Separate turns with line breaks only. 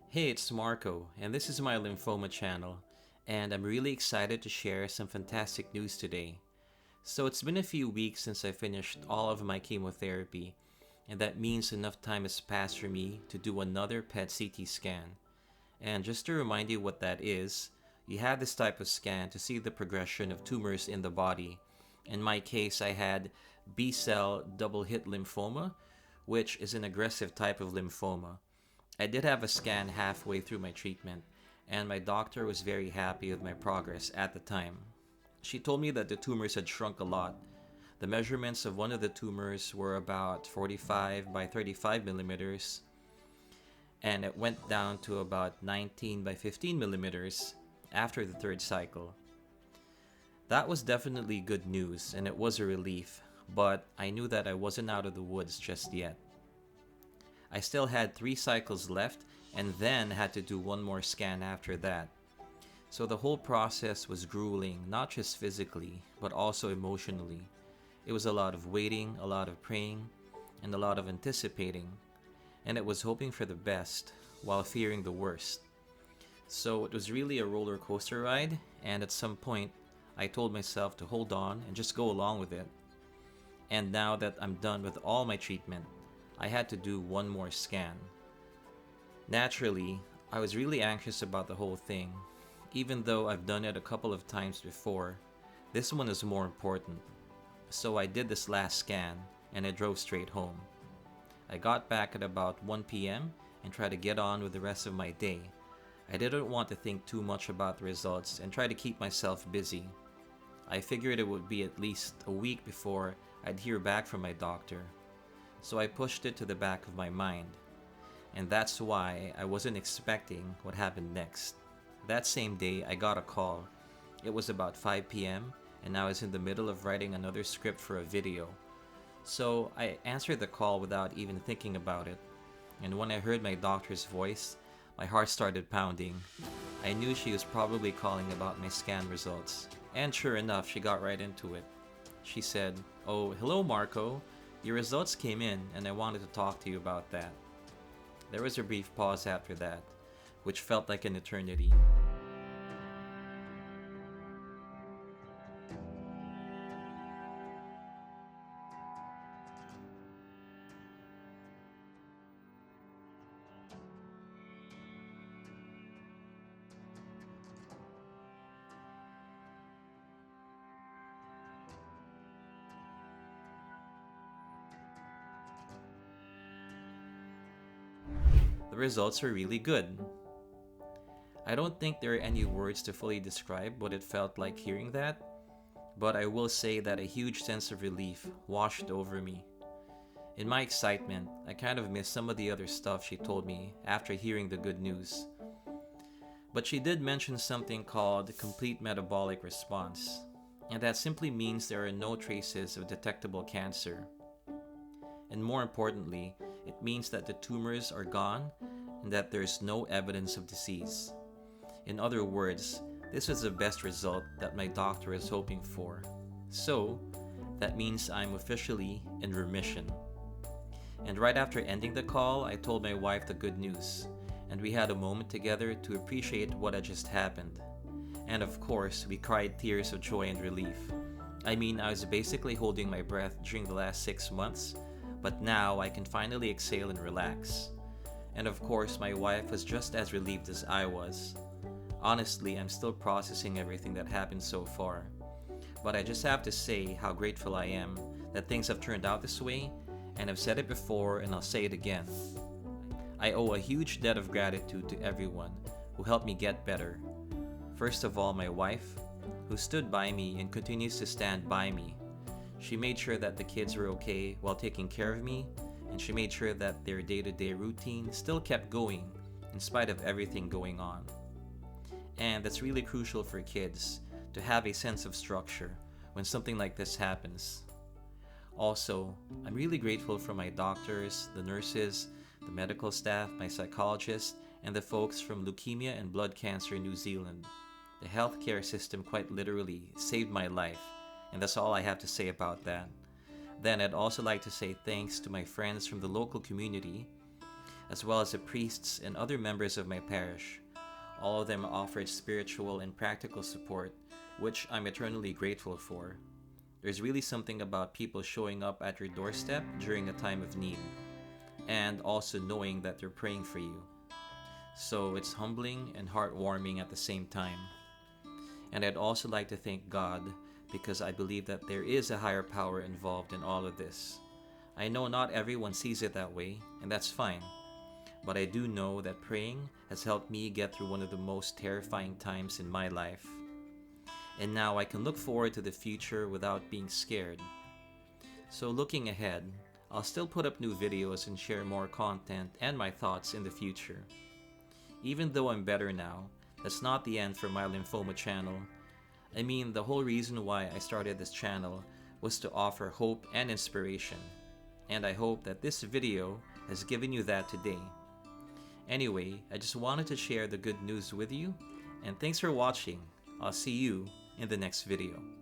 Hey, it's Marco, and this is my lymphoma channel, and I'm really excited to share some fantastic news today. So, it's been a few weeks since I finished all of my chemotherapy, and that means enough time has passed for me to do another PET CT scan. And just to remind you what that is, you have this type of scan to see the progression of tumors in the body. In my case, I had B cell double hit lymphoma, which is an aggressive type of lymphoma. I did have a scan halfway through my treatment, and my doctor was very happy with my progress at the time. She told me that the tumors had shrunk a lot. The measurements of one of the tumors were about 45 by 35 millimeters, and it went down to about 19 by 15 millimeters after the third cycle. That was definitely good news, and it was a relief, but I knew that I wasn't out of the woods just yet. I still had 3 cycles left and then had to do one more scan after that. So the whole process was grueling, not just physically, but also emotionally. It was a lot of waiting, a lot of praying, and a lot of anticipating. And it was hoping for the best while fearing the worst. So it was really a roller coaster ride, and at some point, I told myself to hold on and just go along with it. And now that I'm done with all my treatment, I had to do one more scan. Naturally, I was really anxious about the whole thing. Even though I've done it a couple of times before, this one is more important. So I did this last scan and I drove straight home. I got back at about 1 p.m. and tried to get on with the rest of my day. I didn't want to think too much about the results and try to keep myself busy. I figured it would be at least a week before I'd hear back from my doctor. So I pushed it to the back of my mind. And that's why I wasn't expecting what happened next. That same day, I got a call. It was about 5 p.m., and I was in the middle of writing another script for a video. So I answered the call without even thinking about it. And when I heard my doctor's voice, my heart started pounding. I knew she was probably calling about my scan results. And sure enough, she got right into it. She said, "Oh, hello Marco. Your results came in and I wanted to talk to you about that." There was a brief pause after that, which felt like an eternity. The results were really good. I don't think there are any words to fully describe what it felt like hearing that, but I will say that a huge sense of relief washed over me. In my excitement, I kind of missed some of the other stuff she told me after hearing the good news. But she did mention something called complete metabolic response, and that simply means there are no traces of detectable cancer. And more importantly, it means that the tumors are gone and that there's no evidence of disease. In other words, this was the best result that my doctor is hoping for. So, that means I'm officially in remission. And right after ending the call, I told my wife the good news, and we had a moment together to appreciate what had just happened. And of course, we cried tears of joy and relief. I mean, I was basically holding my breath during the last 6 months, but now I can finally exhale and relax. And of course, my wife was just as relieved as I was. Honestly, I'm still processing everything that happened so far. But I just have to say how grateful I am that things have turned out this way, and I've said it before and I'll say it again. I owe a huge debt of gratitude to everyone who helped me get better. First of all, my wife, who stood by me and continues to stand by me. She made sure that the kids were okay while taking care of me, and she made sure that their day-to-day routine still kept going in spite of everything going on. And that's really crucial for kids to have a sense of structure when something like this happens. Also, I'm really grateful for my doctors, the nurses, the medical staff, my psychologist, and the folks from Leukemia and Blood Cancer New Zealand. The healthcare system quite literally saved my life, and that's all I have to say about that. Then I'd also like to say thanks to my friends from the local community. as well as the priests and other members of my parish. All of them offered spiritual and practical support, which I'm eternally grateful for. There's really something about people showing up at your doorstep during a time of need, and also knowing that they're praying for you. So it's humbling and heartwarming at the same time. And I'd also like to thank God, because I believe that there is a higher power involved in all of this. I know not everyone sees it that way, and that's fine. But I do know that praying has helped me get through one of the most terrifying times in my life. And now I can look forward to the future without being scared. So looking ahead, I'll still put up new videos and share more content and my thoughts in the future. Even though I'm better now, that's not the end for my lymphoma channel. I mean, the whole reason why I started this channel was to offer hope and inspiration. And I hope that this video has given you that today. Anyway, I just wanted to share the good news with you, and thanks for watching. I'll see you in the next video.